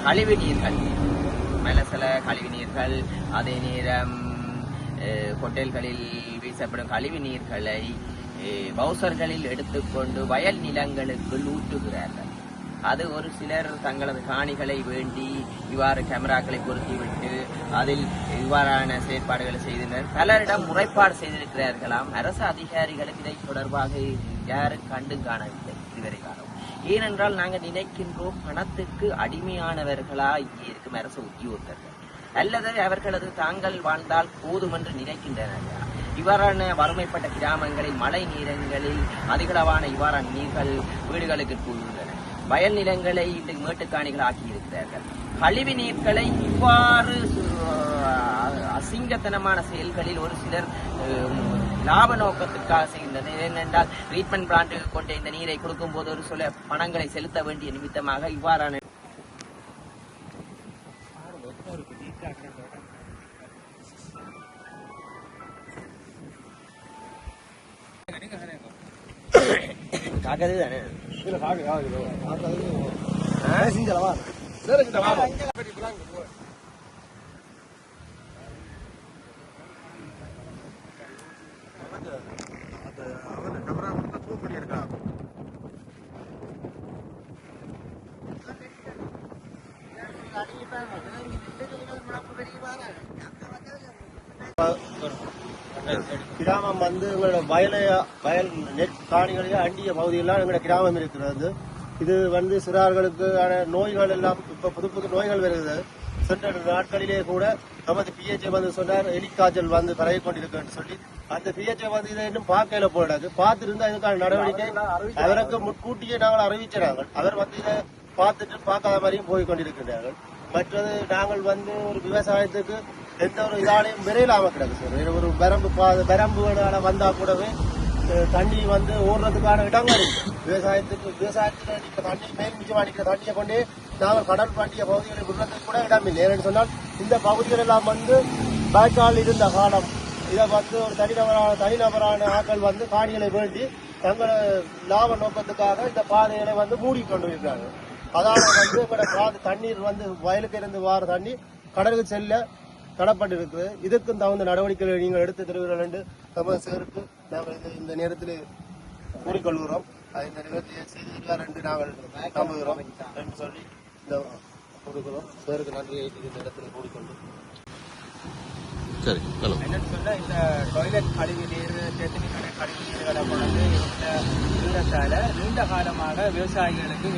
கழிவு நீர்கள், மலசல கழிவு நீர்கள், அதே நேரம் ஹோட்டல்களில் வீசப்படும் கழிவு நீர்களை பவுசர்களில் எடுத்துக்கொண்டு வயல் நிலங்களுக்குள் ஊற்றுகிறார்கள். அது ஒரு சிலர் தங்களது காணிகளை வேண்டி இவ்வாறு கேமராக்களை பொருத்திவிட்டு அதில் இவ்வாறான செயற்பாடுகளை செய்தனர். பலரிடம் முறைப்பாடு செய்திருக்கிறார்களாம். அரசு அதிகாரிகளுக்கு இதை தொடர்பாக யாரும் கண்டு காணவில்லை இதுவரை காலம். ஏனென்றால் நாங்கள் நினைக்கின்றோம், பணத்துக்கு அடிமையானவர்களா இங்கே இருக்கும் அரசு உத்தியோகர்கள், அல்லது அவர்களது தாங்கள் வாழ்ந்தால் போதும் என்று நினைக்கின்றனர். இவ்வாறான வறுமைப்பட்ட கிராமங்களில் மழை நேரங்களில் அதிகளவான இவ்வாறான நீர்கள் வீடுகளுக்கு கூறுகின்றன. வயல் நிலங்களை இந்த மேட்டுக்காணிகள் ஆக்கியிருக்கிறார்கள். கழிவு நீர்களை இவ்வாறு அசிங்கத்தனமான செயல்களில் ஒரு சிலர் லாப நோக்கத்திற்காக செய்கின்றனர். ஏனென்றால் ட்ரீட்மெண்ட் பிளான்ட்டுக்கு கொண்டு இந்த நீரை கொடுக்கும் போது ஒரு சில பணங்களை செலுத்த வேண்டிய நிமித்தமாக இவ்வாறான காக்கது தானே கிராமம் வந்து எங்களோட வயல் நெற் காணிகளையே அண்டிய பகுதியெல்லாம் எங்களோட கிராமம் இருக்கிறது. இது வந்து சிறார்களுக்கான நோய்கள் எல்லாம் இப்ப புது புது நோய்கள் வருகிறது. சென்ற நாட்களிலே கூட நமது பிஹெச்ஏ வந்து சொன்னார் எலிக்காய்ச்சல் வந்து பரவி கொண்டிருக்குன்னு சொல்லி, அந்த பிஹெச்ஏ வந்து இதை இன்னும் பார்க்கல போடாது. பார்த்திருந்தா இதுக்கான நடவடிக்கை அவருக்கு முன்கூட்டியே நாங்கள் அறிவிச்சார்கள். அவர் வந்து இதை பார்த்துட்டு பார்க்காத மாதிரியும் போய் கொண்டிருக்கின்றார்கள். மற்றது நாங்கள் வந்து ஒரு விவசாயத்துக்கு எந்த ஒரு இதாலையும் விரையிலாம கிடக்கு சார். ஒரு பெரம்பு வந்தா கூடவே தண்ணி வந்து ஓடுறதுக்கான இடங்கள் இருக்கு. விவசாயத்துல நீங்க தண்ணி மேல் மிச்சம் அடிக்கிற தண்ணியை கொண்டே நாங்கள் கடல் பாண்டிய பகுதிகளை விடுறதுக்கு கூட இடம் இல்லை. ஏன்னு சொன்னால் இந்த பகுதிகள் எல்லாம் வந்து வாய்க்கால் இருந்த காலம். இதை வந்து ஒரு தனிநபரான ஆட்கள் வந்து காணிகளை வேண்டி தங்களை லாப நோக்கத்துக்காக இந்த பாதைகளை வந்து மூடிக்கொண்டு இருக்கிறாங்க. அதாவது வந்து எங்களோட தண்ணீர் வந்து வயலுக்கு இருந்து வார தண்ணி கடலுக்கு செல்ல தடப்பட்டிருக்கிறது. இதற்கும் தகுந்த நடவடிக்கைகளை நீங்கள் எடுத்து தருவீர்கள் என்று நமது சேருக்கு நாங்கள் இந்த நேரத்தில் கூறிக்கொள்கிறோம். இந்த நிகழ்ச்சியை செய்திருக்கார் என்று நாங்கள் நம்புகிறோம் என்று சொல்லி இந்த கொடுக்கிறோம். சேருக்கு நன்றியை இந்த இடத்தில் கூறிக்கொண்டு என்னன்னு சொல்ல, இந்த டாய்லெட் கழிவு நீர், கழிவு நீர்களை கொண்டு இந்த நீண்ட காலமாக விவசாயிகளுக்கு